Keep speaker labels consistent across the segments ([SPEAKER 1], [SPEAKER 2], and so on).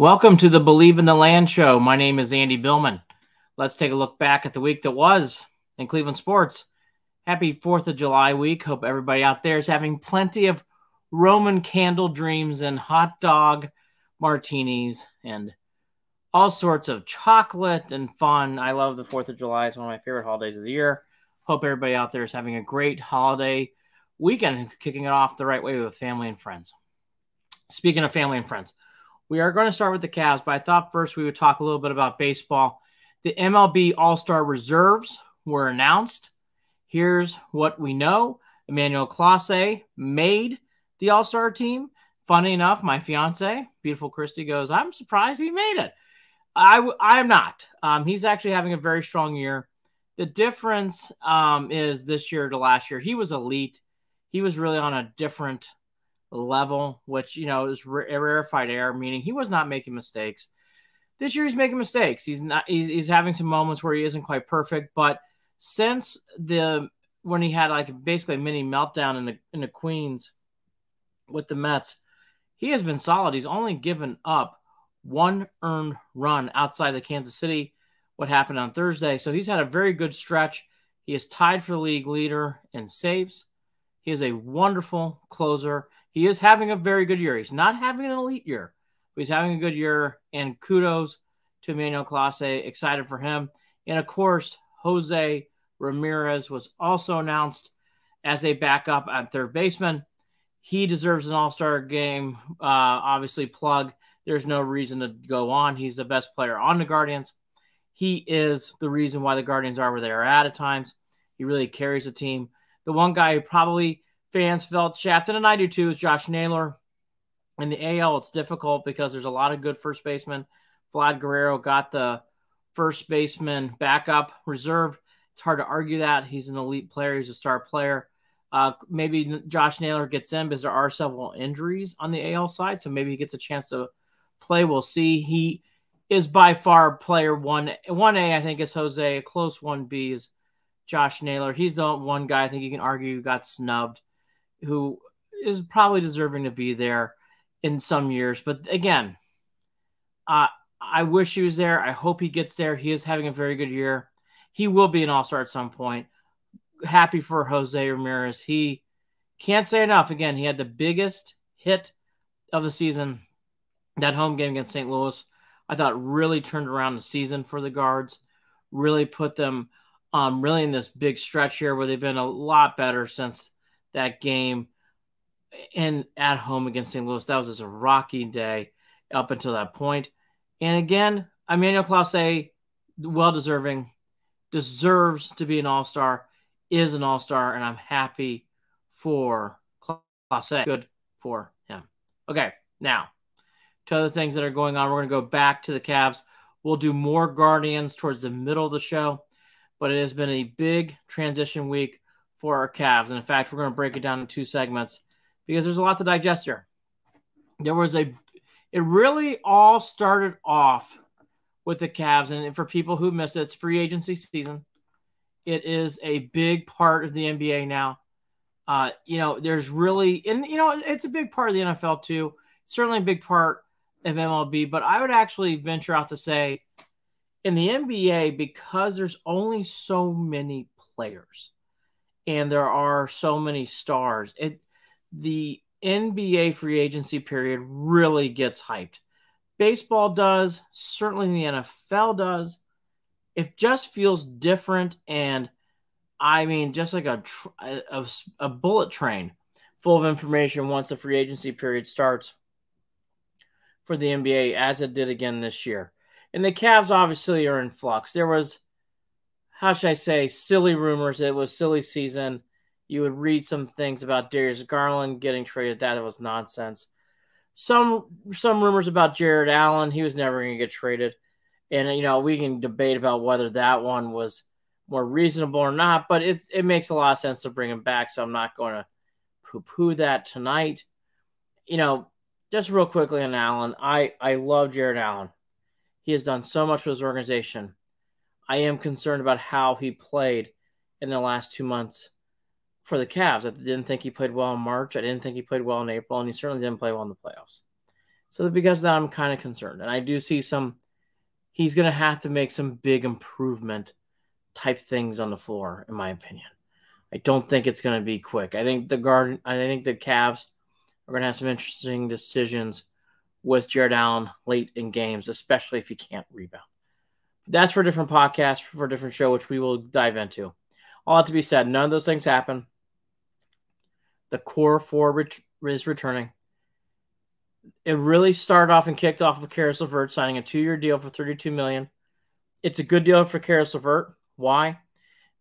[SPEAKER 1] Welcome to the Believe in the Land show. My name is Andy Billman. Let's take a look back at the week that was in Cleveland sports. Happy 4th of July week. Hope everybody out there is having plenty of Roman candle dreams and hot dog martinis and all sorts of chocolate and fun. I love the 4th of July. It's one of my favorite holidays of the year. Hope everybody out there is having a great holiday weekend and kicking it off the right way with family and friends. Speaking of family and friends, we are going to start with the Cavs, but I thought first we would talk a little bit about baseball. The MLB All-Star reserves were announced. Here's what we know. Emmanuel Clase made the All-Star team. Funny enough, my fiance, beautiful Christy, goes, I'm surprised he made it. I am not. He's actually having a very strong year. The difference is this year to last year. He was elite. He was really on a different level, which, is rarefied air, meaning he was not making mistakes. This year he's making mistakes. He's having some moments where he isn't quite perfect, but since when he had basically a mini meltdown in the Queens with the Mets, he has been solid. He's only given up one earned run outside of Kansas City, what happened on Thursday. So he's had a very good stretch. He is tied for the league leader in saves. He is a wonderful closer. He is having a very good year. He's not having an elite year, but he's having a good year, and kudos to Emmanuel Clase. Excited for him. And, of course, Jose Ramirez was also announced as a backup at third baseman. He deserves an all-star game, obviously plug. There's no reason to go on. He's the best player on the Guardians. He is the reason why the Guardians are where they are at times. He really carries the team. The one guy who probably fans felt shafted, and I do too, is Josh Naylor. In the AL, it's difficult because there's a lot of good first basemen. Vlad Guerrero got the first baseman backup reserve. It's hard to argue that. He's an elite player. He's a star player. Maybe Josh Naylor gets in because there are several injuries on the AL side, so maybe he gets a chance to play. We'll see. He is by far player 1A, I think, is Jose. A close 1B is Josh Naylor. He's the one guy I think you can argue got snubbed, who is probably deserving to be there in some years. But again, I wish he was there. I hope he gets there. He is having a very good year. He will be an all-star at some point. Happy for Jose Ramirez. He can't say enough. Again, he had the biggest hit of the season, that home game against St. Louis. I thought really turned around the season for the Guards, really put them really in this big stretch here where they've been a lot better since that game and at home against St. Louis. That was just a rocky day up until that point. And again, Emmanuel Clase, well-deserving, deserves to be an all-star, is an all-star, and I'm happy for Clase. Good for him. Okay, now, to other things that are going on, we're going to go back to the Cavs. We'll do more Guardians towards the middle of the show, but it has been a big transition week for our Cavs. And in fact, we're going to break it down in two segments because there's a lot to digest here. It really all started off with the Cavs. And for people who missed it, it's free agency season. It is a big part of the NBA now. There's really, and it's a big part of the NFL too. Certainly a big part of MLB, but I would actually venture out to say in the NBA, because there's only so many players and there are so many stars, the NBA free agency period really gets hyped. Baseball does, certainly the NFL does. It just feels different, and I mean, just like a bullet train full of information once the free agency period starts for the NBA, as it did again this year. And the Cavs obviously are in flux. There was, how should I say, silly rumors. It was silly season. You would read some things about Darius Garland getting traded. That was nonsense. Some rumors about Jared Allen. He was never going to get traded. And, we can debate about whether that one was more reasonable or not, but it makes a lot of sense to bring him back, so I'm not going to poo-poo that tonight. Just real quickly on Allen, I love Jared Allen. He has done so much for his organization. I am concerned about how he played in the last 2 months for the Cavs. I didn't think he played well in March. I didn't think he played well in April, and he certainly didn't play well in the playoffs. So because of that, I'm kind of concerned. And I do see he's going to have to make some big improvement type things on the floor, in my opinion. I don't think it's going to be quick. I think the Cavs are going to have some interesting decisions with Jared Allen late in games, especially if he can't rebound. That's for a different podcast, for a different show, which we will dive into. All that to be said, none of those things happen. The core four is returning. It really started off and kicked off with Caris LeVert signing a 2-year deal for $32 million. It's a good deal for Caris LeVert. Why?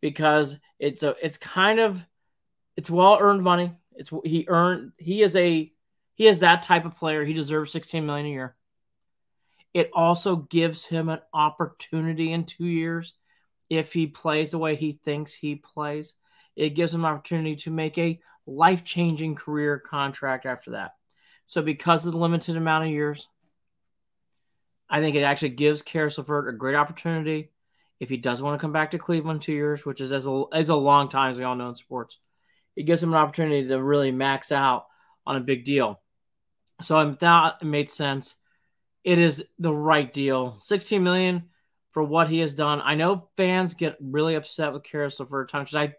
[SPEAKER 1] Because it's well-earned money. He is that type of player. He deserves $16 million a year. It also gives him an opportunity in 2 years if he plays the way he thinks he plays. It gives him an opportunity to make a life-changing career contract after that. So because of the limited amount of years, I think it actually gives Caris LeVert a great opportunity if he doesn't want to come back to Cleveland 2 years, which is as a long time, as we all know in sports. It gives him an opportunity to really max out on a big deal. So I thought it made sense. It is the right deal. $16 million for what he has done. I know fans get really upset with Caris LeVert times, which I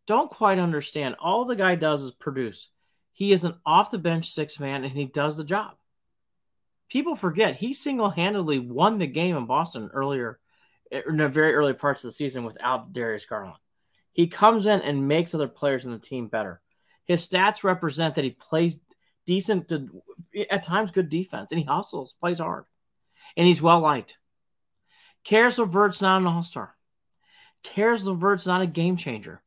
[SPEAKER 1] don't quite understand. All the guy does is produce. He is an off-the-bench sixth man, and he does the job. People forget he single-handedly won the game in Boston earlier, in the very early parts of the season without Darius Garland. He comes in and makes other players in the team better. His stats represent that he plays decent to, at times, good defense, and he hustles, plays hard, and he's well-liked. Caris LeVert's not an all-star. Caris LeVert's not a game changer.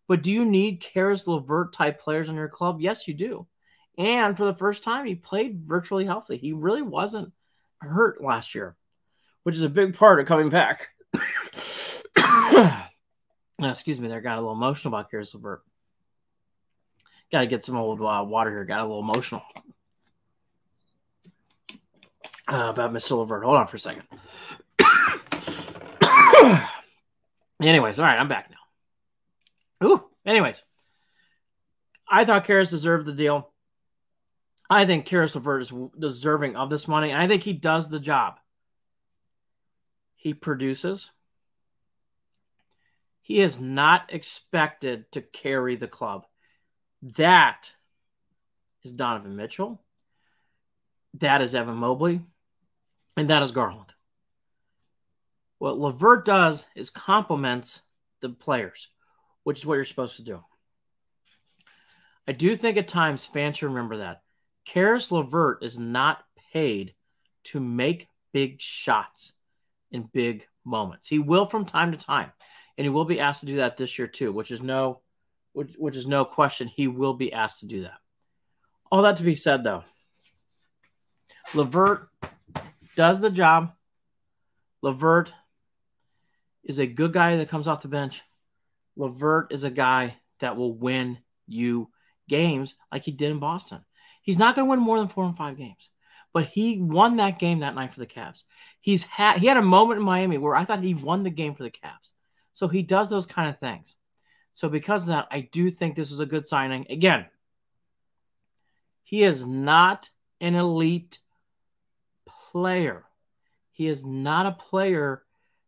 [SPEAKER 1] But do you need Caris LeVert-type players in your club? Yes, you do. And for the first time, he played virtually healthy. He really wasn't hurt last year, which is a big part of coming back. Excuse me there. Got a little emotional about Caris LeVert. Got to get some old water here. Got a little emotional about Mr. LeVert. Hold on for a second. Anyways, all right, I'm back now. Anyways, I thought Caris deserved the deal. I think Caris LeVert is deserving of this money, and I think he does the job. He produces. He is not expected to carry the club. That is Donovan Mitchell. That is Evan Mobley. And that is Garland. What LeVert does is complements the players, which is what you're supposed to do. I do think at times fans should remember that. Caris LeVert is not paid to make big shots in big moments. He will from time to time, and he will be asked to do that this year too, which is no question. He will be asked to do that. All that to be said, though, LeVert does the job. LeVert is a good guy that comes off the bench. LeVert is a guy that will win you games like he did in Boston. He's not going to win more than 4 and 5 games, but he won that game that night for the Cavs. He had a moment in Miami where I thought he won the game for the Cavs. So he does those kind of things. So because of that, I do think this is a good signing. Again, he is not an elite player. He is not a player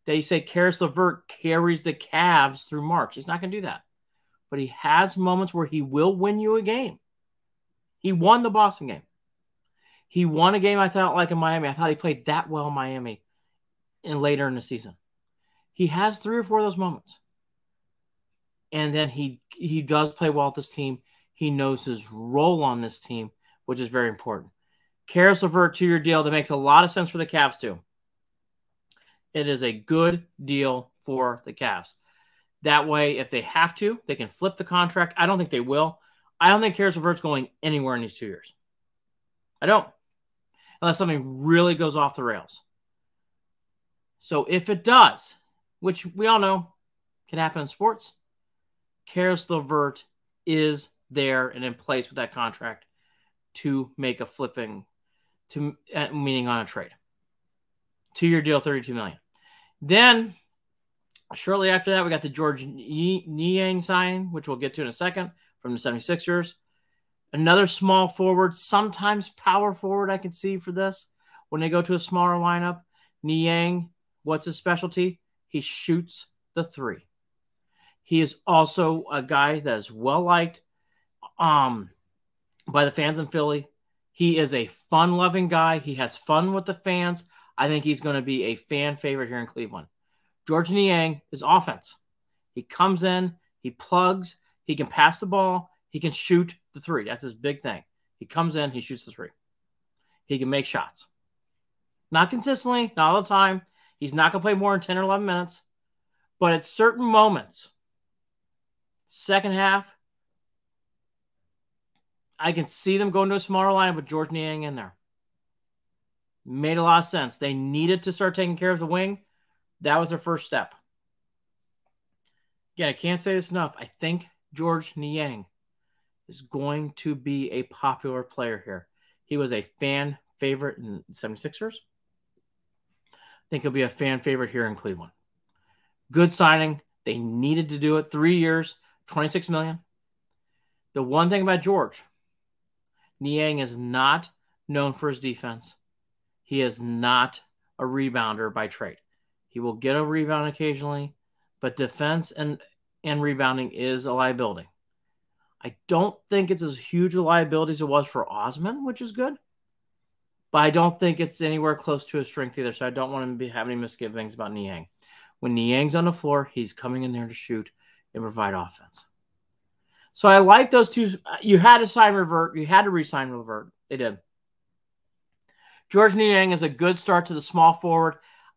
[SPEAKER 1] that you say Caris LeVert carries the Cavs through March. He's not going to do that. But he has moments where he will win you a game. He won the Boston game. He won a game I thought like in Miami. I thought he played that well in Miami and later in the season. He has 3 or 4 of those moments. And then he does play well with this team. He knows his role on this team, which is very important. Caris LeVert 2-year deal that makes a lot of sense for the Cavs too. It is a good deal for the Cavs. That way, if they have to, they can flip the contract. I don't think they will. I don't think Caris LeVert's going anywhere in these 2 years. I don't. Unless something really goes off the rails. So if it does, which we all know can happen in sports, Caris LeVert is there and in place with that contract to make a flipping, meaning on a trade. 2-year deal, $32 million. Then, shortly after that, we got the George Niang sign, which we'll get to in a second, from the 76ers. Another small forward, sometimes power forward I can see for this. When they go to a smaller lineup, Niang, what's his specialty? He shoots the three. He is also a guy that is well-liked by the fans in Philly. He is a fun-loving guy. He has fun with the fans. I think he's going to be a fan favorite here in Cleveland. George Niang is offense. He comes in, he plugs, he can pass the ball, he can shoot the three. That's his big thing. He comes in, he shoots the three. He can make shots. Not consistently, not all the time. He's not going to play more than 10 or 11 minutes. But at certain moments, second half, I can see them going to a smaller lineup with George Niang in there. Made a lot of sense. They needed to start taking care of the wing. That was their first step. Again, I can't say this enough. I think George Niang is going to be a popular player here. He was a fan favorite in 76ers. I think he'll be a fan favorite here in Cleveland. Good signing. They needed to do it. 3 years, $26 million. The one thing about George, Niang is not known for his defense. He is not a rebounder by trade. He will get a rebound occasionally, but defense and rebounding is a liability. I don't think it's as huge a liability as it was for Osman, which is good. But I don't think it's anywhere close to a strength either, so I don't want him to have any misgivings about Niang. When Niang's on the floor, he's coming in there to shoot and provide offense. So I like those two. You had to sign Revert. You had to re-sign Revert. They did. George Niang is a good start to the small forward.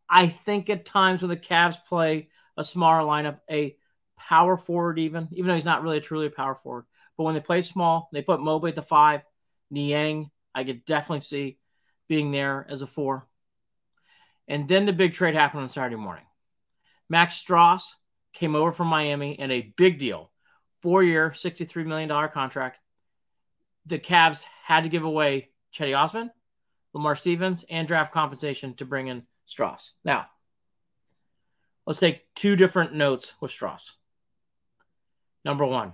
[SPEAKER 1] I think at times when the Cavs play a smaller lineup, a power forward even though he's not really truly a power forward. But when they play small, they put Mobley at the 5. Niang, I could definitely see being there as a 4. And then the big trade happened on Saturday morning. Max Strus came over from Miami in a big deal. 4-year, $63 million contract. The Cavs had to give away Cedi Osman, Lamar Stevens, and draft compensation to bring in Strus. Now, let's take 2 different notes with Strus. Number 1,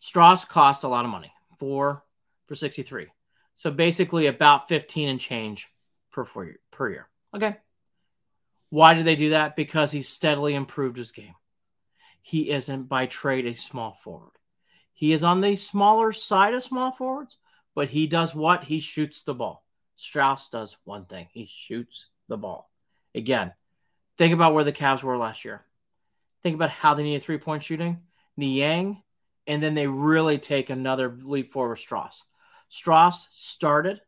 [SPEAKER 1] Strus cost a lot of money, 4 for 63. So basically about 15 and change per year. Okay. Why did they do that? Because he steadily improved his game. He isn't by trade a small forward. He is on the smaller side of small forwards, but he does what? He shoots the ball. Strus does one thing. He shoots the ball. Again, think about where the Cavs were last year. Think about how they needed 3-point shooting. Niang, and then they really take another leap forward with Strus. Strus started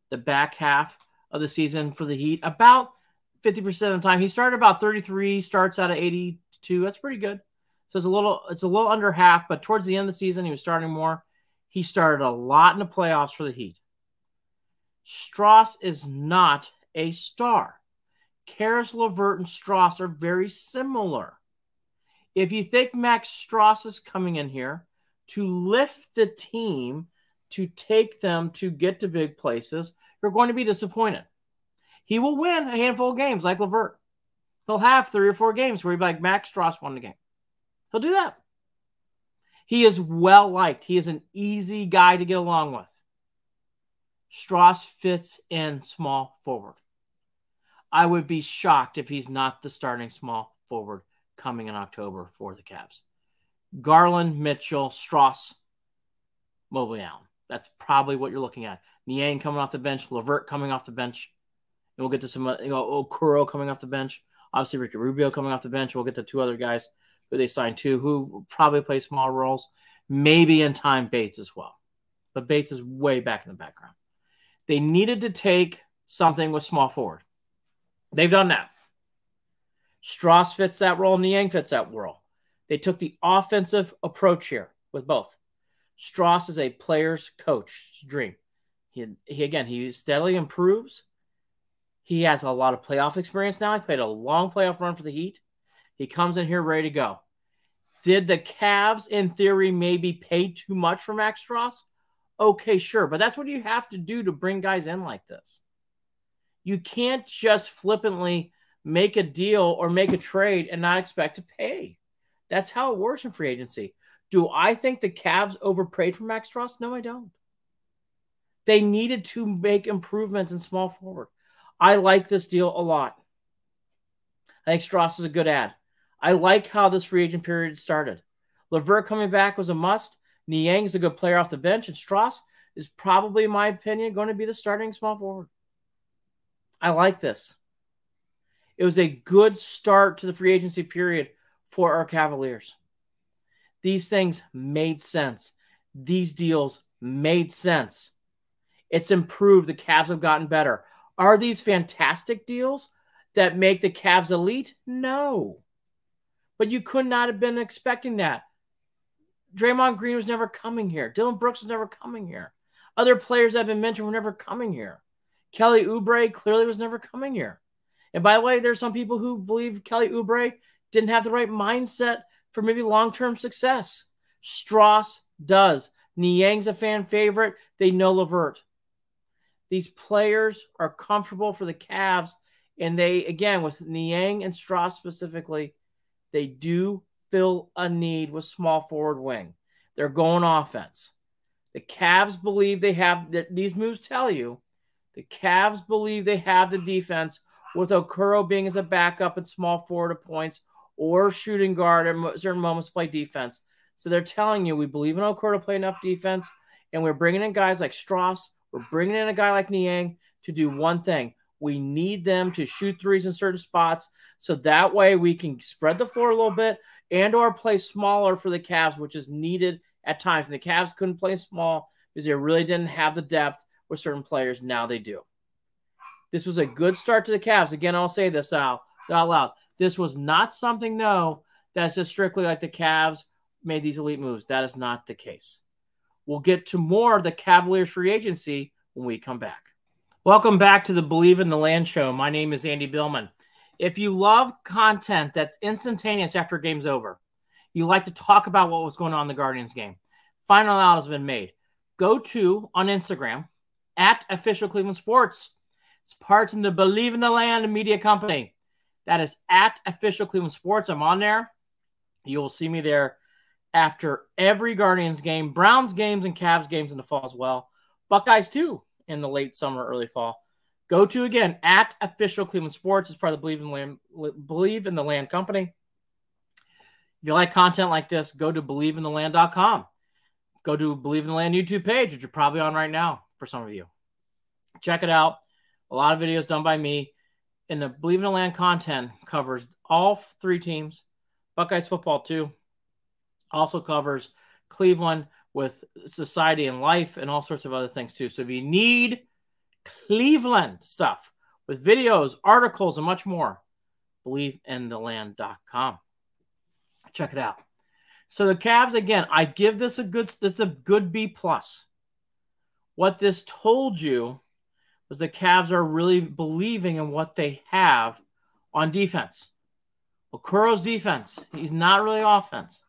[SPEAKER 1] the back half of the season for the Heat about 50% of the time. He started about 33 starts out of 82. That's pretty good. So it's a little under half, but towards the end of the season, he was starting more. He started a lot in the playoffs for the Heat. Strus is not a star. Caris LeVert and Strus are very similar. If you think Max Strus is coming in here to lift the team, to take them to get to big places, you're going to be disappointed. He will win a handful of games like LeVert. He'll have 3 or 4 games where he'll be like, Max Strus won the game. He'll do that. He is well-liked. He is an easy guy to get along with. Strus fits in small forward. I would be shocked if he's not the starting small forward coming in October for the Cavs. Garland, Mitchell, Strus, Mobley, Allen. That's probably what you're looking at. Niang coming off the bench, LeVert coming off the bench. And we'll get to some, Okoro coming off the bench. Obviously, Ricky Rubio coming off the bench. We'll get to 2 other guys who they signed too, who will probably play small roles. Maybe in time Bates as well. But Bates is way back in the background. They needed to take something with small forward. They've done that. Strus fits that role. Niang fits that role. They took the offensive approach here with both. Strus is a player's coach's dream. He steadily improves. He has a lot of playoff experience now. He played a long playoff run for the Heat. He comes in here ready to go. Did the Cavs, in theory, maybe pay too much for Max Strus? Okay, sure. But that's what you have to do to bring guys in like this. You can't just flippantly make a deal or make a trade and not expect to pay. That's how it works in free agency. Do I think the Cavs overpaid for Max Strus? No, I don't. They needed to make improvements in small forward. I like this deal a lot. I think Strus is a good ad. I like how this free agent period started. LeVert coming back was a must. Niang is a good player off the bench, and Strus is probably, in my opinion, going to be the starting small forward. I like this. It was a good start to the free agency period for our Cavaliers. These things made sense. These deals made sense. It's improved. The Cavs have gotten better. Are these fantastic deals that make the Cavs elite? No. But you could not have been expecting that. Draymond Green was never coming here. Dylan Brooks was never coming here. Other players that have been mentioned were never coming here. Kelly Oubre clearly was never coming here. And by the way, there's some people who believe Kelly Oubre didn't have the right mindset for maybe long-term success. Strus does. Niang's a fan favorite. They know LeVert. These players are comfortable for the Cavs, and they, again, with Niang and Strus specifically, they do fill a need with small forward wing. They're going offense. The Cavs believe they have, these moves tell you, the Cavs believe they have the defense with Okoro being as a backup at small forward at points or shooting guard at certain moments to play defense. So they're telling you we believe in Okoro to play enough defense, and we're bringing in guys like Strus. We're bringing in a guy like Niang to do one thing. We need them to shoot threes in certain spots so that way we can spread the floor a little bit and or play smaller for the Cavs, which is needed at times. And the Cavs couldn't play small because they really didn't have the depth with certain players. Now they do. This was a good start to the Cavs. Again, I'll say this out loud. This was not something, though, that's just strictly like the Cavs made these elite moves. That is not the case. We'll get to more of the Cavaliers free agency when we come back. Welcome back to the Believe in the Land show. My name is Andy Billman. If you love content that's instantaneous after a game's over, you like to talk about what was going on in the Guardians game, final out has been made. Go to, on Instagram, at Official Cleveland Sports. It's part in the Believe in the Land media company. That is at Official Cleveland Sports. I'm on there. You will see me there after every Guardians game, Browns games, and Cavs games in the fall as well. Buckeyes, too, in the late summer, early fall. Go to, again, at Official Cleveland Sports. It's part of the Believe in the Land company. If you like content like this, go to BelieveInTheLand.com. Go to Believe in the Land YouTube page, which you're probably on right now for some of you. Check it out. A lot of videos done by me. And the Believe in the Land content covers all three teams. Buckeyes football, too. Also covers Cleveland with society and life and all sorts of other things, too. So if you need Cleveland stuff with videos, articles, and much more, BelieveInTheLand.com. Check it out. So the Cavs, again, I give this a good B+. What this told you was the Cavs are really believing in what they have on defense. Okoro's defense, he's not really offense.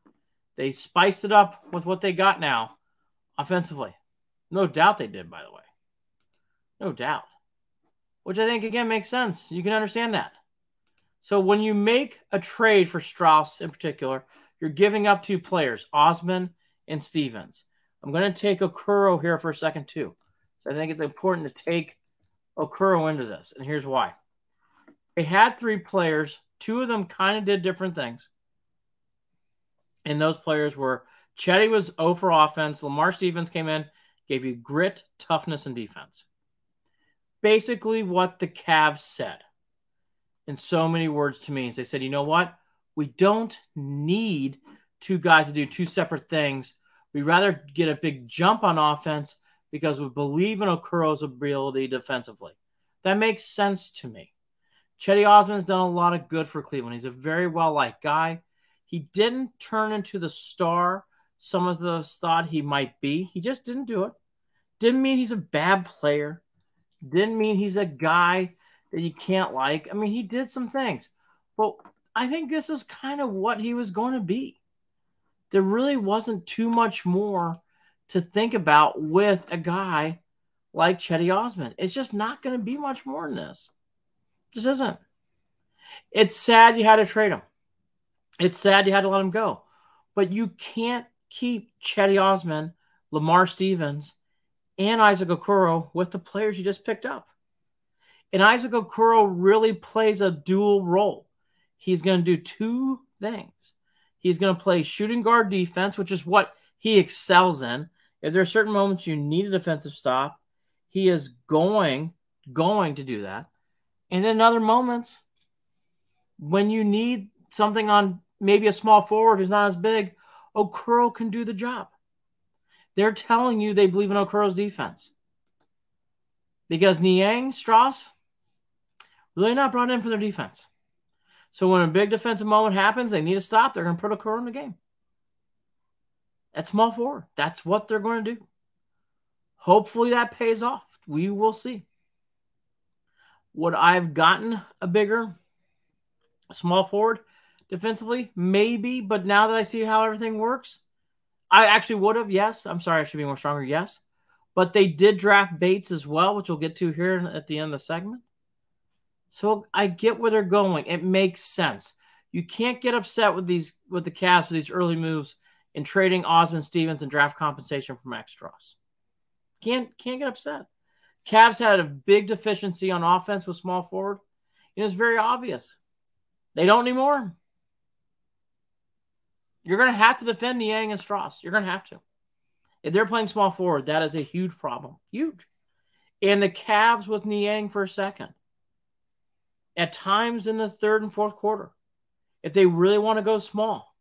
[SPEAKER 1] They spiced it up with what they got now offensively. No doubt they did, by the way. No doubt. Which I think, again, makes sense. You can understand that. So when you make a trade for Strus in particular, you're giving up two players, Osman and Stevens. I'm going to take Okoro here for a second, too. So I think it's important to take Okoro into this, and here's why. They had three players. Two of them kind of did different things. And those players were, Chetty was 0 for offense. Lamar Stevens came in, gave you grit, toughness, and defense. Basically what the Cavs said in so many words to me is they said, you know what? We don't need two guys to do two separate things. We'd rather get a big jump on offense because we believe in Okoro's ability defensively. That makes sense to me. Chetty Osman's done a lot of good for Cleveland. He's a very well-liked guy. He didn't turn into the star some of us thought he might be. He just didn't do it. Didn't mean he's a bad player. Didn't mean he's a guy that you can't like. I mean, he did some things. But I think this is kind of what he was going to be. There really wasn't too much more to think about with a guy like Chetty Osman. It's just not going to be much more than this. It just isn't. It's sad you had to trade him. It's sad you had to let him go. But you can't keep Chetty Osman, Lamar Stevens, and Isaac Okoro with the players you just picked up. And Isaac Okoro really plays a dual role. He's going to do two things. He's going to play shooting guard defense, which is what he excels in. If there are certain moments you need a defensive stop, he is going to do that. And then other moments, when you need something on maybe a small forward who's not as big, Okoro can do the job. They're telling you they believe in Okoro's defense. Because Niang, Strus, really not brought in for their defense. So when a big defensive moment happens, they need to stop. They're going to put Okoro in the game. At small forward. That's what they're going to do. Hopefully that pays off. We will see. Would I have gotten a bigger small forward defensively? Maybe, but now that I see how everything works, I actually would have, yes. I'm sorry, I should be more stronger, yes. But they did draft Bates as well, which we'll get to here at the end of the segment. So I get where they're going. It makes sense. You can't get upset with the Cavs with these early moves in trading Osman Stevens and draft compensation for Max Strus. Can't get upset. Cavs had a big deficiency on offense with small forward. And it's very obvious. They don't anymore. You're going to have to defend Niang and Strus. You're going to have to. If they're playing small forward, that is a huge problem. Huge. And the Cavs with Niang for a second. At times in the third and fourth quarter, if they really want to go small,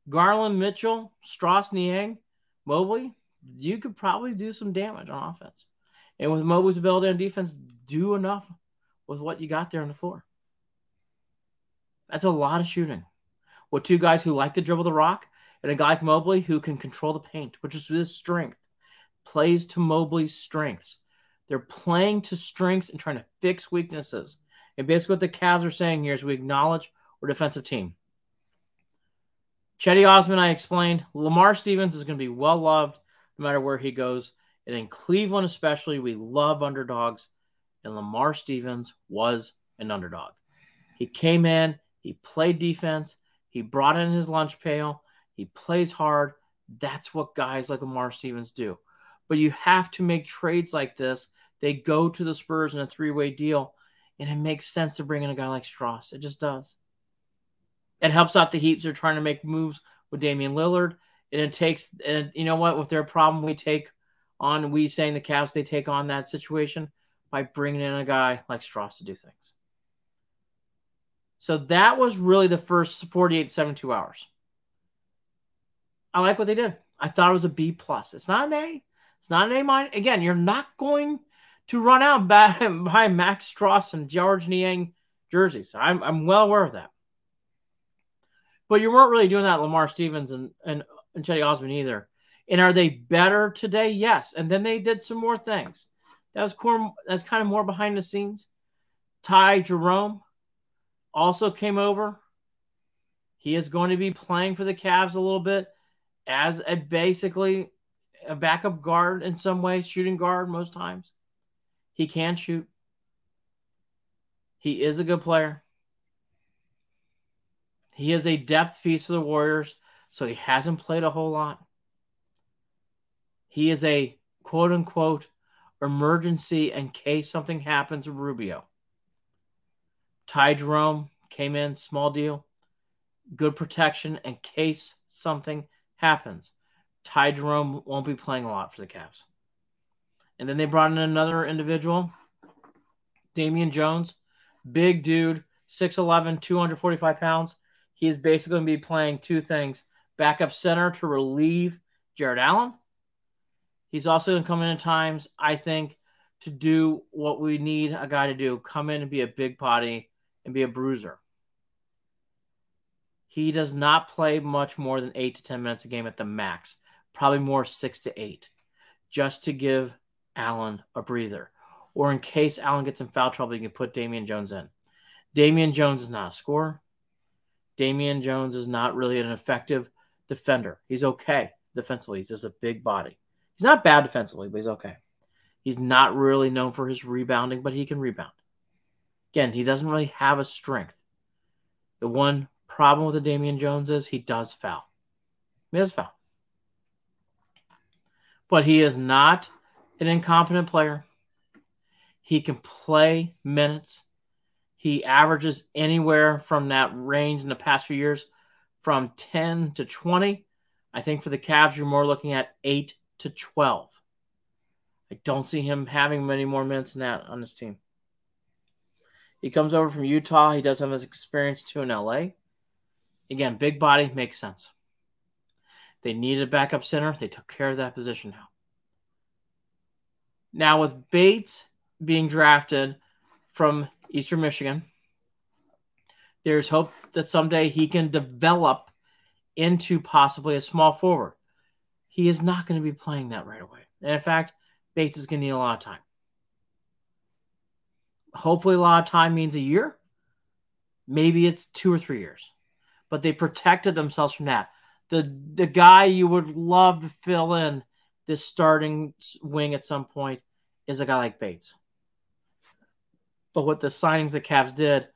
[SPEAKER 1] Garland, Mitchell, Strus, Niang, Mobley, you could probably do some damage on offense. And with Mobley's ability on defense, do enough with what you got there on the floor. That's a lot of shooting. With two guys who like to dribble the rock and a guy like Mobley who can control the paint, which is his strength, plays to Mobley's strengths. They're playing to strengths and trying to fix weaknesses. And basically what the Cavs are saying here is we acknowledge we're a defensive team. Chetty Osman, I explained. Lamar Stevens is going to be well-loved no matter where he goes. And in Cleveland especially, we love underdogs. And Lamar Stevens was an underdog. He came in. He played defense. He brought in his lunch pail. He plays hard. That's what guys like Lamar Stevens do. But you have to make trades like this. They go to the Spurs in a three-way deal. And it makes sense to bring in a guy like Strus. It just does. It helps out the Heat. They're trying to make moves with Damian Lillard. And it takes, and you know what, with their problem we saying the Cavs, they take on that situation by bringing in a guy like Strus to do things. So that was really the first 48 to 72 hours. I like what they did. I thought it was a B+. It's not an A. It's not an A-. Again, you're not going to run out by Max Strus and George Niang jerseys. I'm well aware of that. But you weren't really doing that Lamar Stevens and Chetty Osman either. And are they better today? Yes. And then they did some more things. That's kind of more behind the scenes. Ty Jerome also came over. He is going to be playing for the Cavs a little bit as basically a backup guard in some ways, shooting guard most times. He can shoot. He is a good player. He is a depth piece for the Warriors, so he hasn't played a whole lot. He is a quote-unquote emergency in case something happens with Rubio. Ty Jerome came in, small deal. Good protection in case something happens. Ty Jerome won't be playing a lot for the Cavs. And then they brought in another individual, Damian Jones. Big dude, 6'11", 245 pounds. He is basically going to be playing two things. Backup center to relieve Jared Allen. He's also going to come in at times, I think, to do what we need a guy to do. Come in and be a big body and be a bruiser. He does not play much more than 8 to 10 minutes a game at the max. Probably more 6 to 8. Just to give Allen a breather. Or in case Allen gets in foul trouble, you can put Damian Jones in. Damian Jones is not a scorer. Damian Jones is not really an effective defender. He's okay defensively. He's just a big body. He's not bad defensively, but he's okay. He's not really known for his rebounding, but he can rebound. Again, he doesn't really have a strength. The one problem with the Damian Jones is he does foul. He does foul. But he is not an incompetent player. He can play minutes. He averages anywhere from that range in the past few years from 10 to 20. I think for the Cavs, you're more looking at 8 to 12. I don't see him having many more minutes than that on this team. He comes over from Utah. He does have his experience too in LA. Again, big body makes sense. They needed a backup center. They took care of that position now. Now with Bates being drafted from Eastern Michigan, there's hope that someday he can develop into possibly a small forward. He is not going to be playing that right away. And in fact, Bates is going to need a lot of time. Hopefully a lot of time means a year. Maybe it's 2 or 3 years. But they protected themselves from that. The guy you would love to fill in this starting wing at some point is a guy like Bates. But with the signings the Cavs did,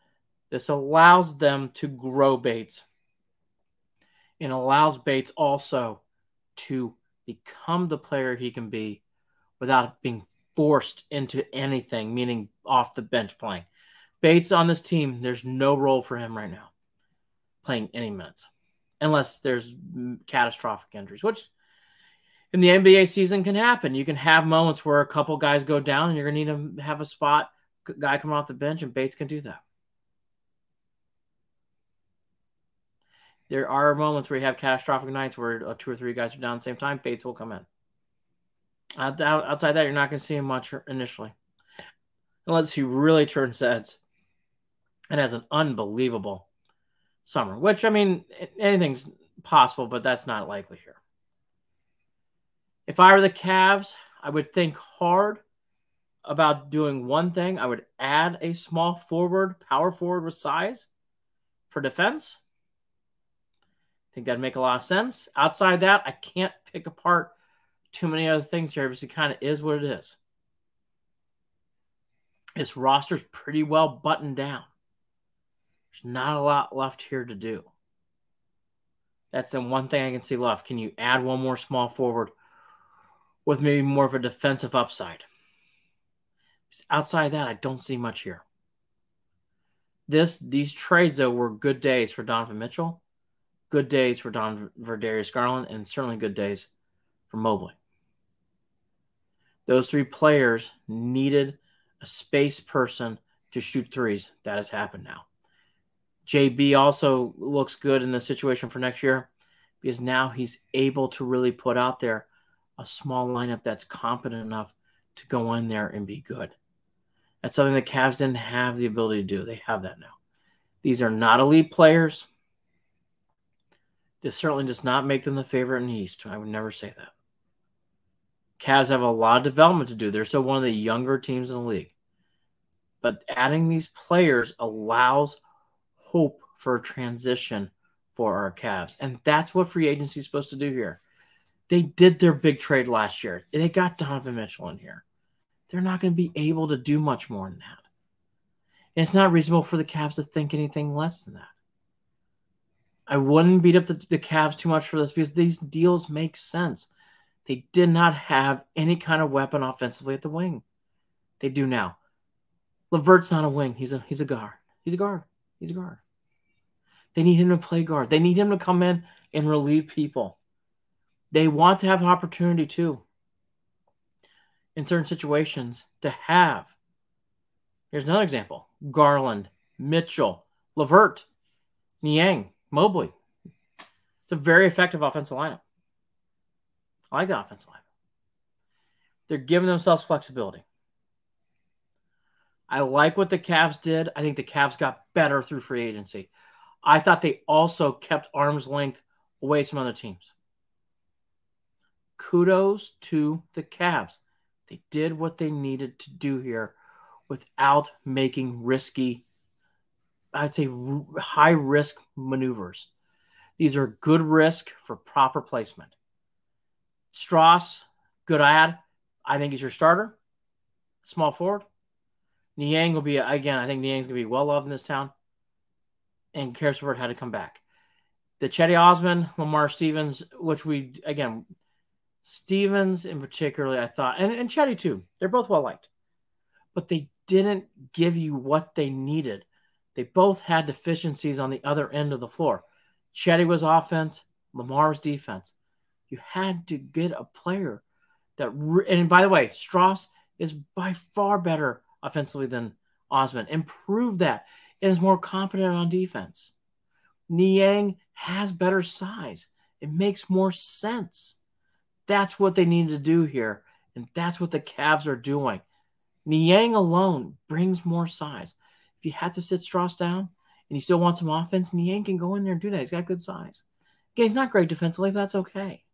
[SPEAKER 1] this allows them to grow Bates. And allows Bates also to become the player he can be without being forced into anything, meaning off the bench playing. Bates on this team, there's no role for him right now playing any minutes. Unless there's catastrophic injuries, which in the NBA season can happen. You can have moments where a couple guys go down and you're going to need to have a spot guy come off the bench, and Bates can do that. There are moments where you have catastrophic nights where 2 or 3 guys are down at the same time. Bates will come in. Outside that, you're not going to see him much initially. Unless he really turns heads and has an unbelievable summer. Which, I mean, anything's possible, but that's not likely here. If I were the Cavs, I would think hard about doing one thing. I would add a small forward, power forward with size for defense. I think that'd make a lot of sense. Outside that, I can't pick apart too many other things here because it kind of is what it is. This roster's pretty well buttoned down. There's not a lot left here to do. That's the one thing I can see left. Can you add one more small forward with maybe more of a defensive upside? Outside that, I don't see much here. These trades, though, were good days for Donovan Mitchell, good days for Darius Garland, and certainly good days for Mobley. Those 3 players needed a space person to shoot threes. That has happened now. JB also looks good in the situation for next year because now he's able to really put out there a small lineup that's competent enough to go in there and be good. That's something the Cavs didn't have the ability to do. They have that now. These are not elite players. This certainly does not make them the favorite in the East. I would never say that. Cavs have a lot of development to do. They're still one of the younger teams in the league. But adding these players allows hope for a transition for our Cavs. And that's what free agency is supposed to do here. They did their big trade last year. They got Donovan Mitchell in here. They're not going to be able to do much more than that. And it's not reasonable for the Cavs to think anything less than that. I wouldn't beat up the Cavs too much for this because these deals make sense. They did not have any kind of weapon offensively at the wing. They do now. LeVert's not a wing. He's a guard. He's a guard. He's a guard. They need him to play guard. They need him to come in and relieve people. They want to have an opportunity too in certain situations to have. Here's another example. Garland, Mitchell, LeVert, Niang, Mobley. It's a very effective offensive lineup. I like that offensive lineup. They're giving themselves flexibility. I like what the Cavs did. I think the Cavs got better through free agency. I thought they also kept arm's length away from other teams. Kudos to the Cavs. They did what they needed to do here without making risky, I'd say high-risk maneuvers. These are good risk for proper placement. Strus, good ad. I think he's your starter. Small forward. Niang will be, again, I think Niang's going to be well-loved in this town. And Karis LeVert had to come back. The Chetty Osman, Lamar Stevens, which we, again, Stevens in particular, I thought, and Chetty too, they're both well-liked. But they didn't give you what they needed. They both had deficiencies on the other end of the floor. Chetty was offense, Lamar's defense. You had to get a player that, and by the way, Strus is by far better offensively than Osman. Improve that. And is more competent on defense. Niang has better size. It makes more sense. That's what they need to do here, and that's what the Cavs are doing. Niang alone brings more size. If you had to sit Strus down and you still want some offense, Niang can go in there and do that. He's got good size. Again, he's not great defensively, but that's okay.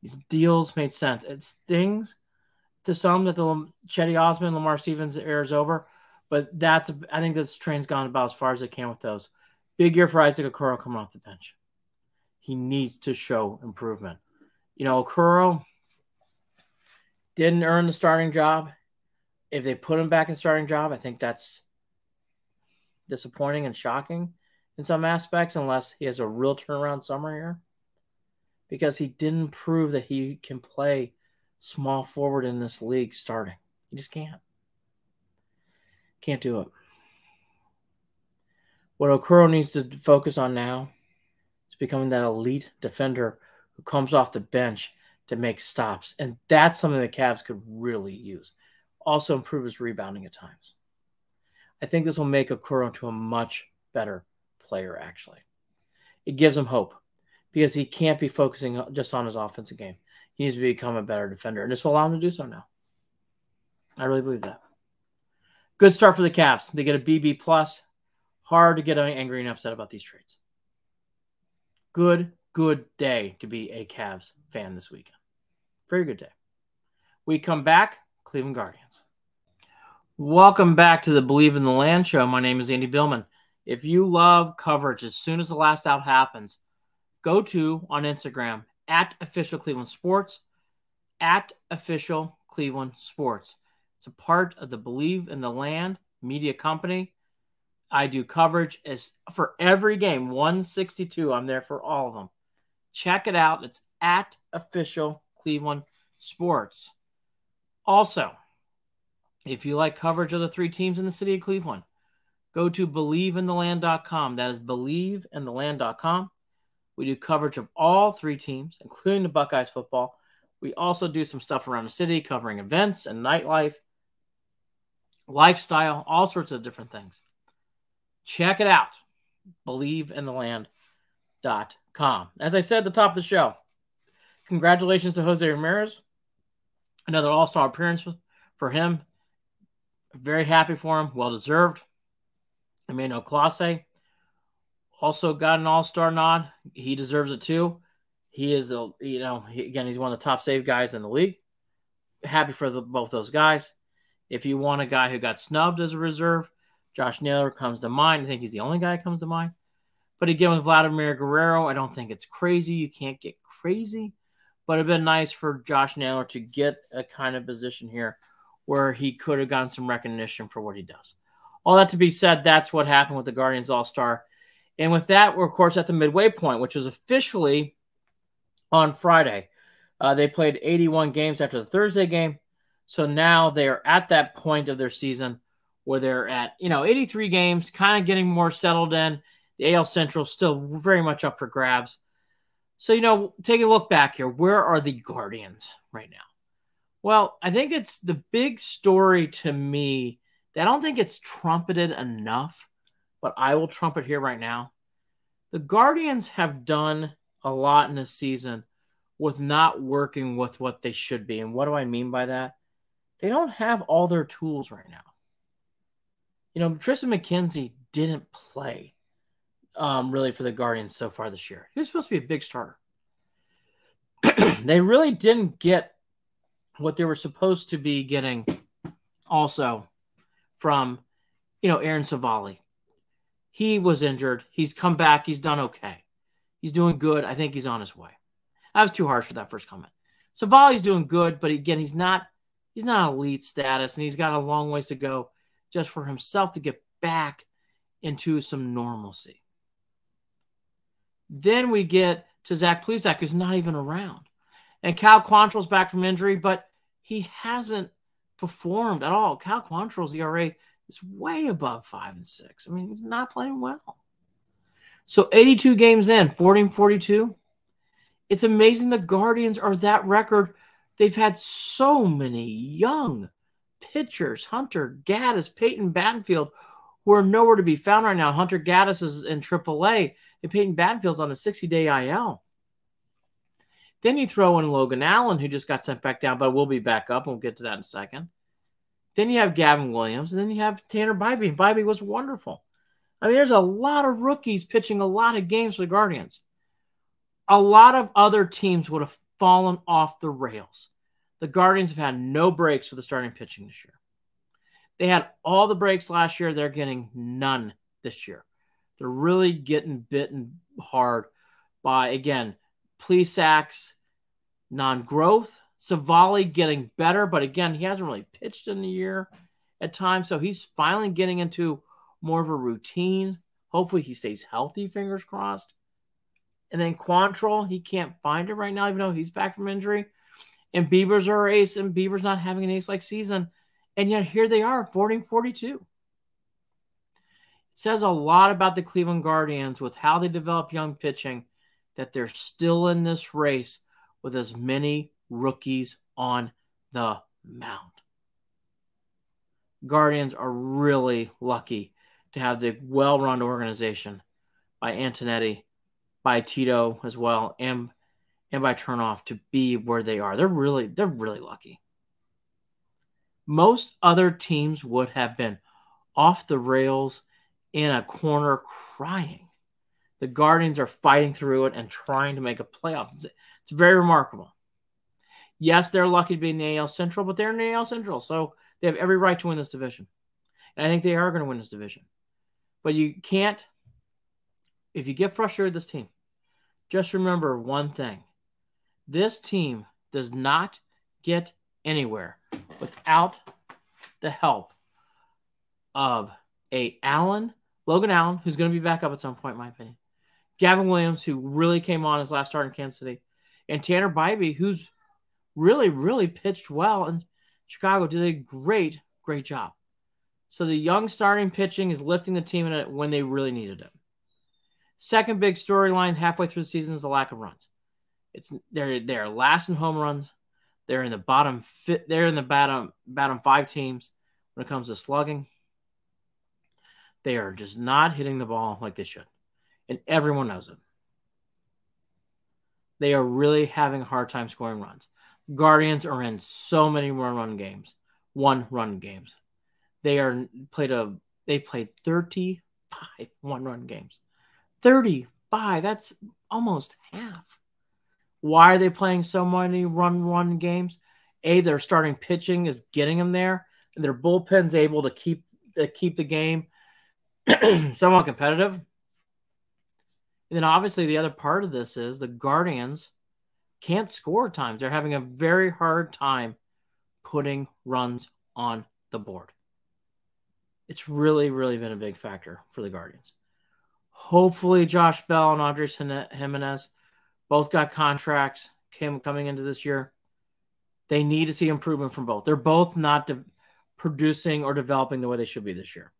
[SPEAKER 1] These deals made sense. It stings to some that the Chetty Osman, Lamar Stevens era is over, but I think this train's gone about as far as it can with those. Big year for Isaac Okoro coming off the bench. He needs to show improvement. Okoro didn't earn the starting job. If they put him back in the starting job, I think that's disappointing and shocking in some aspects, unless he has a real turnaround summer here, because he didn't prove that he can play small forward in this league starting. He just can't. Can't do it. What Okoro needs to focus on now is becoming that elite defender who comes off the bench to make stops. And that's something the Cavs could really use. Also improve his rebounding at times. I think this will make Okoro into a much better player, actually. It gives him hope because he can't be focusing just on his offensive game. He needs to become a better defender, and this will allow him to do so now. I really believe that. Good start for the Cavs. They get a BB+. Hard to get angry and upset about these trades. Good day to be a Cavs fan this weekend. Very good day. We come back, Cleveland Guardians. Welcome back to the Believe in the Land show. My name is Andy Billman. If you love coverage, as soon as the last out happens, go to on Instagram @officialclevelandsports, @officialclevelandsports. It's a part of the Believe in the Land media company. I do coverage for every game, 162. I'm there for all of them. Check it out. It's @officialclevelandsports. Also, if you like coverage of the three teams in the city of Cleveland, go to believeintheland.com. That is believeintheland.com. We do coverage of all three teams, including the Buckeyes football. We also do some stuff around the city, covering events and nightlife, lifestyle, all sorts of different things. Check it out, believeintheland.com. As I said at the top of the show, congratulations to Jose Ramirez. Another all-star appearance for him. Very happy for him. Well-deserved. J-RAM Clase also got an all-star nod. He deserves it too. He is, he's one of the top save guys in the league. Happy for both those guys. If you want a guy who got snubbed as a reserve, Josh Naylor comes to mind. I think he's the only guy that comes to mind. But again, with Vladimir Guerrero, I don't think it's crazy. You can't get crazy. But it'd been nice for Josh Naylor to get a kind of position here where he could have gotten some recognition for what he does. All that to be said, that's what happened with the Guardians All-Star. And with that, we're, of course, at the midway point, which was officially on Friday. They played 81 games after the Thursday game. So now they're at that point of their season where they're at, 83 games, kind of getting more settled in. The AL Central still very much up for grabs. So, take a look back here. Where are the Guardians right now? Well, I think it's the big story to me that I don't think it's trumpeted enough, but I will trumpet here right now. The Guardians have done a lot in this season with not working with what they should be. And what do I mean by that? They don't have all their tools right now. Tristan McKenzie didn't play really for the Guardians so far this year. He was supposed to be a big starter. They really didn't get what they were supposed to be getting also from, Aaron Savali. He was injured. He's come back. He's done okay. He's doing good. I think he's on his way. I was too harsh for that first comment. Savali's doing good, but again, he's not elite status, and he's got a long ways to go just for himself to get back into some normalcy. Then we get to Zach Plesac, who's not even around. And Cal Quantrill's back from injury, but he hasn't performed at all. Cal Quantrill's ERA is way above 5 and 6. I mean, he's not playing well. So 82 games in, 40-42. It's amazing the Guardians are that record. They've had so many young pitchers, Hunter Gaddis, Peyton Battenfield, who are nowhere to be found right now. Hunter Gaddis is in AAA, and Peyton Battenfield's on a 60-day IL. Then you throw in Logan Allen, who just got sent back down, but will be back up. We'll get to that in a second. Then you have Gavin Williams, and then you have Tanner Bybee. Bybee was wonderful. I mean, there's a lot of rookies pitching a lot of games for the Guardians. A lot of other teams would have fallen off the rails. The Guardians have had no breaks for the starting pitching this year. They had all the breaks last year. They're getting none this year. They're really getting bitten hard by, again, Plesac's non-growth. Savali getting better, but again, he hasn't really pitched in the year at times, so he's finally getting into more of a routine. Hopefully he stays healthy, fingers crossed. And then Quantrill, he can't find it right now, even though he's back from injury. And Bieber's our ace, and Bieber's not having an ace-like season. And yet here they are, 40-42. It says a lot about the Cleveland Guardians with how they develop young pitching, that they're still in this race with as many rookies on the mound. Guardians are really lucky to have the well-run organization by Antonetti, by Tito as well, and by Turnoff to be where they are. They're really lucky. Most other teams would have been off the rails in a corner crying. The Guardians are fighting through it and trying to make a playoff. It's very remarkable. Yes, they're lucky to be in the AL Central, but they're in the AL Central, so they have every right to win this division. And I think they are going to win this division. But you can't, if you get frustrated with this team, just remember one thing. This team does not get anywhere without the help of Logan Allen, who's going to be back up at some point, in my opinion. Gavin Williams, who really came on his last start in Kansas City. And Tanner Bybee, who's really pitched well. And Chicago did a great job. So the young starting pitching is lifting the team when they really needed it. Second big storyline halfway through the season is the lack of runs. They're last in home runs. They're in the bottom 5 teams when it comes to slugging. They are just not hitting the ball like they should. And everyone knows it. They are really having a hard time scoring runs. Guardians are in so many one-run games. They played 35 one-run games. 35. That's almost half. Why are they playing so many run games? Their starting pitching is getting them there, and their bullpen's able to keep the game somewhat competitive. And then obviously the other part of this is the Guardians can't score at times. They're having a very hard time putting runs on the board. It's really been a big factor for the Guardians. Hopefully Josh Bell and Andres Jimenez both got contracts coming into this year. They need to see improvement from both. They're both not producing or developing the way they should be this year.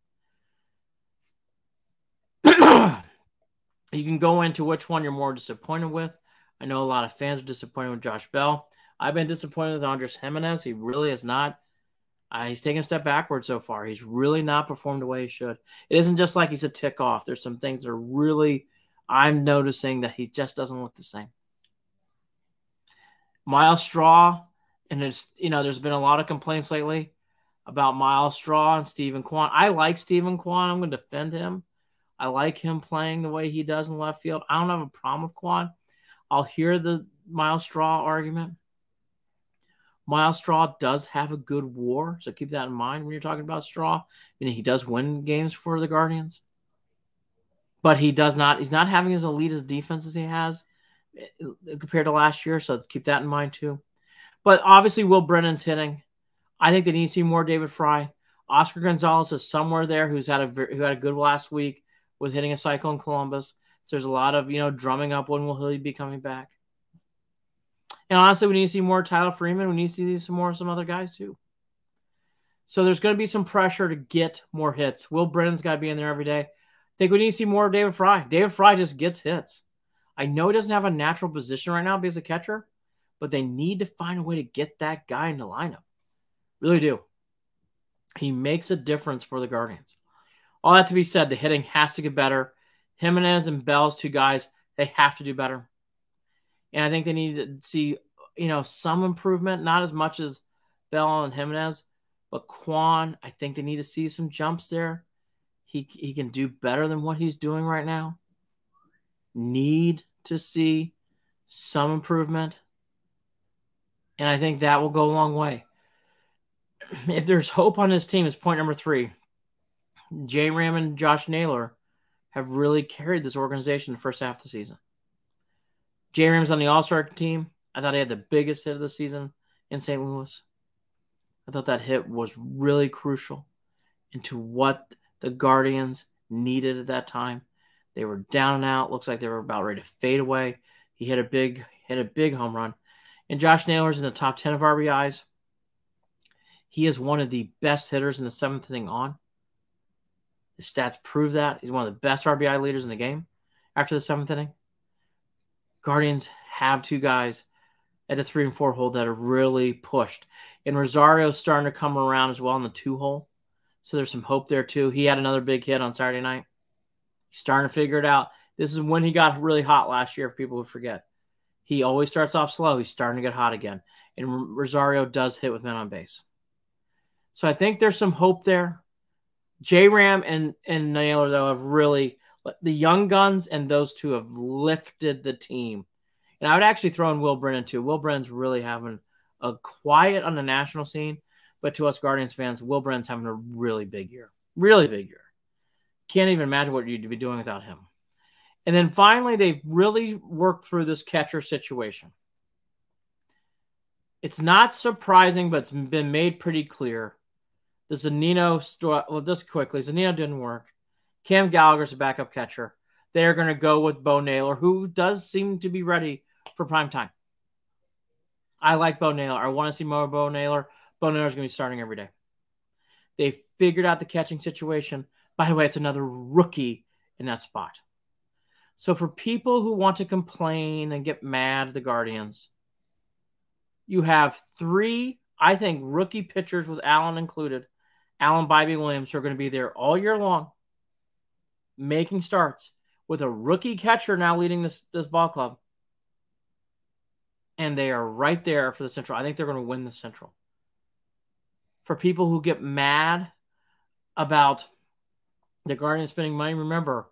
[SPEAKER 1] You can go into which one you're more disappointed with. I know a lot of fans are disappointed with Josh Bell. I've been disappointed with Andres Jimenez. He really is not. He's taken a step backward so far. He's really not performed the way he should. It isn't just like he's a tick off. There's some things that are really, I'm noticing that he just doesn't look the same. Myles Straw, and there's been a lot of complaints lately about Myles Straw and Stephen Kwan. I like Stephen Kwan. I'm going to defend him. I like him playing the way he does in left field. I don't have a problem with Kwan. I'll hear the Myles Straw argument. Myles Straw does have a good WAR, so keep that in mind when you're talking about Straw. He does win games for the Guardians, but he's not having as elite as defense as he has compared to last year, so keep that in mind too. But obviously Will Brennan's hitting. I think they need to see more David Fry. Oscar Gonzalez is somewhere there who had a good last week with hitting a cycle in Columbus. So there's a lot of drumming up when will he be coming back. And honestly, we need to see more Tyler Freeman. We need to see some other guys too. So there's going to be some pressure to get more hits. Will Brennan's got to be in there every day. I think we need to see more of David Fry. David Fry just gets hits. I know he doesn't have a natural position right now because a catcher, but they need to find a way to get that guy in the lineup. Really do. He makes a difference for the Guardians. All that to be said, the hitting has to get better. Jimenez and Bell's two guys, they have to do better. And I think they need to see, some improvement, not as much as Bell and Jimenez, but Quan, I think they need to see some jumps there. He can do better than what he's doing right now. Need to see some improvement. And I think that will go a long way. If there's hope on this team, is point number 3. J-RAM and Josh Naylor have really carried this organization the first half of the season. J-Ram's on the All-Star team. I thought he had the biggest hit of the season in St. Louis. I thought that hit was really crucial into what the Guardians needed at that time. They were down and out. Looks like they were about ready to fade away. He hit a big home run. And Josh Naylor's in the top 10 of RBIs. He is one of the best hitters in the 7th inning on. His stats prove that. He's one of the best RBI leaders in the game after the 7th inning. Guardians have two guys at the 3 and 4 hole that are really pushed. And Rosario's starting to come around as well in the 2 hole. So there's some hope there too. He had another big hit on Saturday night. He's starting to figure it out. This is when he got really hot last year, if people would forget. He always starts off slow. He's starting to get hot again. And Rosario does hit with men on base. So I think there's some hope there. J-Ram and Naylor, though, have really – the young guns and those two have lifted the team. And I would actually throw in Will Brennan, too. Will Brennan's really having a quiet on the national scene. But to us Guardians fans, Will Brennan's having a really big year. Really big year. Can't even imagine what you'd be doing without him. And then finally, they've really worked through this catcher situation. It's not surprising, but it's been made pretty clear. The Zunino just quickly, Zunino didn't work. Cam Gallagher's a backup catcher. They're going to go with Bo Naylor, who does seem to be ready for prime time. I like Bo Naylor. I want to see more Bo Naylor. Bo Naylor's going to be starting every day. They figured out the catching situation. By the way, it's another rookie in that spot. So for people who want to complain and get mad at the Guardians, you have 3, I think, rookie pitchers with Allen included. Allen, Bybee, Williams, who are going to be there all year long, making starts with a rookie catcher now leading this ball club. And they are right there for the Central. I think they're going to win the Central. For people who get mad about the Guardians spending money, remember,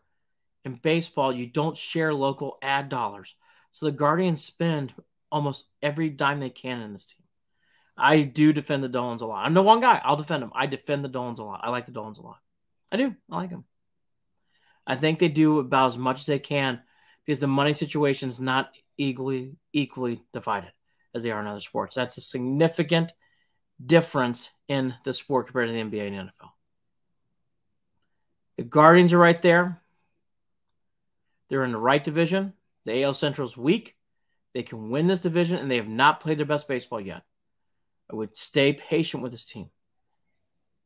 [SPEAKER 1] in baseball, you don't share local ad dollars. So the Guardians spend almost every dime they can in this team. I do defend the Dolans a lot. I'm the one guy. I'll defend them. I defend the Dolans a lot. I like the Dolans a lot. I do. I like them. I think they do about as much as they can because the money situation is not equally divided as they are in other sports. That's a significant difference in the sport compared to the NBA and NFL. The Guardians are right there. They're in the right division. The AL Central is weak. They can win this division, and they have not played their best baseball yet. I would stay patient with this team.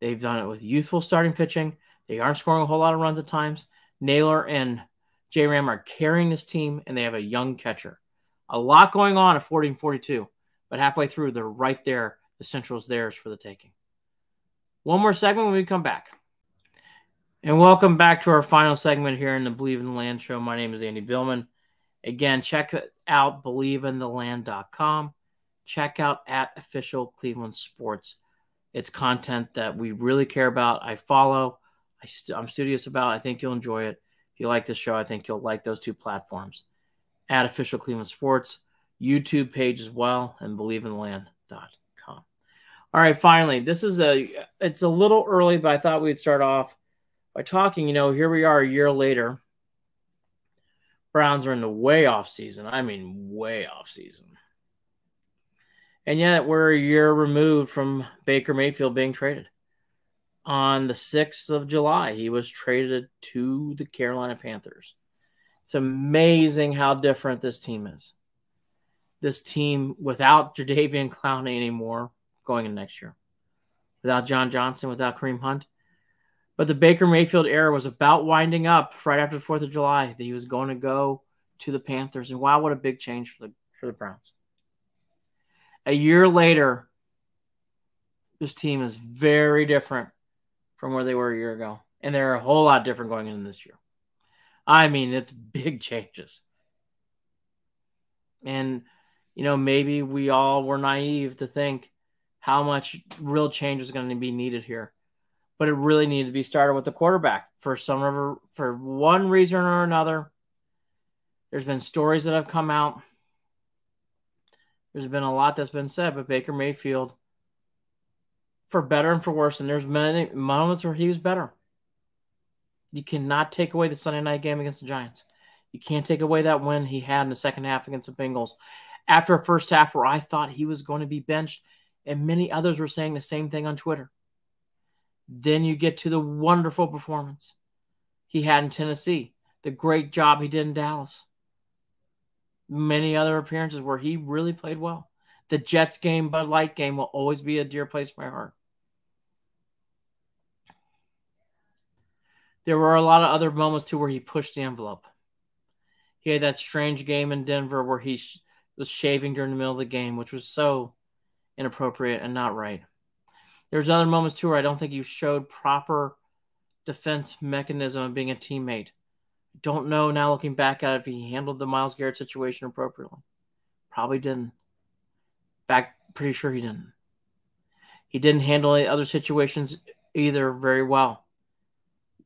[SPEAKER 1] They've done it with youthful starting pitching. They aren't scoring a whole lot of runs at times. Naylor and J-Ram are carrying this team, and they have a young catcher. A lot going on at 40 and 42, but halfway through, they're right there. The Central's theirs for the taking. One more segment when we come back. And welcome back to our final segment here in the Believe in the Land show. My name is Andy Billman. Again, check out believeintheland.com. Check out @official Cleveland Sports. It's content that we really care about. I follow. I'm studious about. I think you'll enjoy it. If you like this show, I think you'll like those 2 platforms. @official Cleveland Sports, YouTube page as well, and believeintheland.com. All right, finally, it's a little early, but I thought we'd start off by talking, here we are a year later. Browns are in the way off season. I mean, way off season. And yet we're a year removed from Baker Mayfield being traded. On the 6th of July, he was traded to the Carolina Panthers. It's amazing how different this team is. this team without Jadeveon Clowney anymore going into next year, without John Johnson, without Kareem Hunt. But the Baker Mayfield era was about winding up right after the 4th of July. That he was going to go to the Panthers. And wow, what a big change for the Browns. A year later, this team is very different from where they were a year ago. And they're a whole lot different going into this year. I mean, it's big changes. And, maybe we all were naive to think how much real change was going to be needed here. But it really needed to be started with the quarterback for one reason or another. There's been stories that have come out. There's been a lot that's been said, but Baker Mayfield, for better and for worse, and there's many moments where he was better. You cannot take away the Sunday night game against the Giants. You can't take away that win he had in the second half against the Bengals. After a first half where I thought he was going to be benched, and many others were saying the same thing on Twitter. Then you get to the wonderful performance he had in Tennessee, the great job he did in Dallas. Many other appearances where he really played well. The Jets game, Bud Light game will always be a dear place in my heart. There were a lot of other moments, too, where he pushed the envelope. He had that strange game in Denver where he was shaving during the middle of the game, which was so inappropriate and not right. There's other moments, too, where I don't think you showed proper defense mechanism of being a teammate. Don't know now looking back at it if he handled the Myles Garrett situation appropriately. Probably didn't. In fact, pretty sure he didn't. He didn't handle any other situations either very well.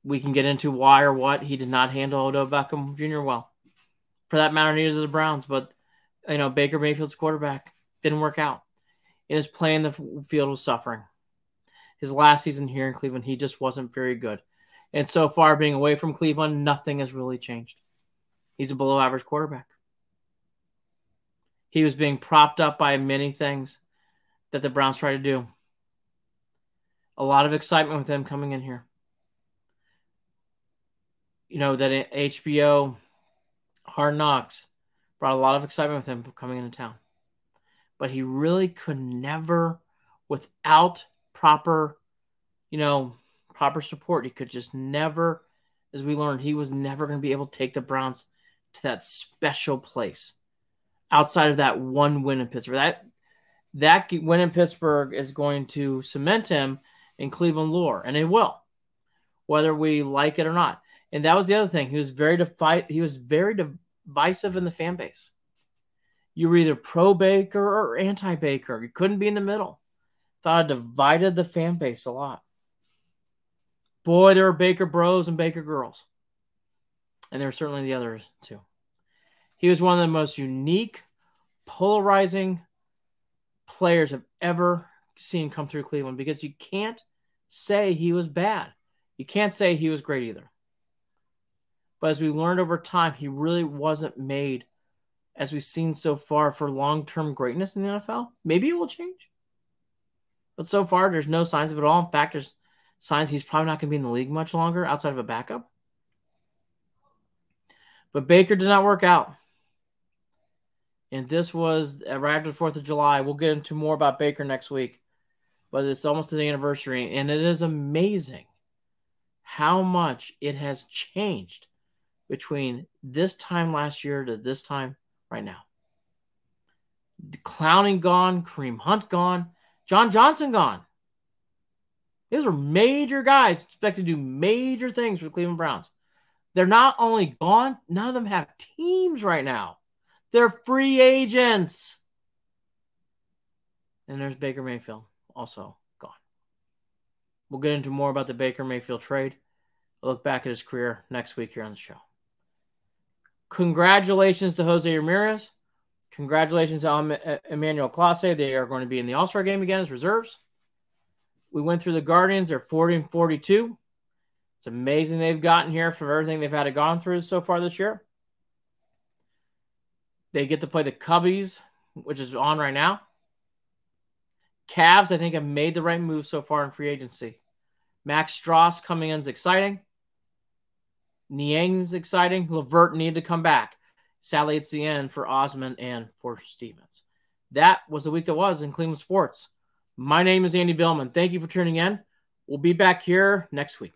[SPEAKER 1] We can get into why or what. He did not handle Odell Beckham Jr. well. For that matter, neither did the Browns. But, Baker Mayfield's quarterback didn't work out. And his play in the field was suffering. His last season here in Cleveland, he just wasn't very good. And so far, being away from Cleveland, nothing has really changed. He's a below-average quarterback. He was being propped up by many things that the Browns tried to do. A lot of excitement with him coming in here. That HBO Hard Knocks brought a lot of excitement with him coming into town. But he really could never, without proper support, he could just never, as we learned, he was never going to be able to take the Browns to that special place outside of that one win in Pittsburgh. That win in Pittsburgh is going to cement him in Cleveland lore, and it will, whether we like it or not. And that was the other thing. He was very divisive in the fan base. You were either pro-Baker or anti-Baker. You couldn't be in the middle. Thought it divided the fan base a lot. Boy, there were Baker bros and Baker girls. And there were certainly the others, too. He was one of the most unique, polarizing players I've ever seen come through Cleveland, because you can't say he was bad. You can't say he was great either. But as we learned over time, he really wasn't made, as we've seen so far, for long-term greatness in the NFL. Maybe it will change. But so far, there's no signs of it all. In fact, there's signs he's probably not going to be in the league much longer outside of a backup. But Baker did not work out. And this was right after the 4th of July. We'll get into more about Baker next week. But it's almost to the anniversary. And it is amazing how much it has changed between this time last year to this time right now. Clowney gone, Kareem Hunt gone, John Johnson gone. These are major guys expected to do major things for the Cleveland Browns. They're not only gone, none of them have teams right now. They're free agents. And there's Baker Mayfield, also gone. We'll get into more about the Baker Mayfield trade. I'll look back at his career next week here on the show. Congratulations to Jose Ramirez. Congratulations to Emmanuel Clase. They are going to be in the All-Star game again as reserves. We went through the Guardians. They're 40-42. It's amazing they've gotten here for everything they've had to gone through so far this year. They get to play the Cubbies, which is on right now. Cavs, I think, have made the right move so far in free agency. Max Strus coming in is exciting. Niang is exciting. LeVert needed to come back. Sadly, it's the end for Osmond and for Stevens. That was the week that was in Cleveland sports. My name is Andy Billman. Thank you for tuning in. We'll be back here next week.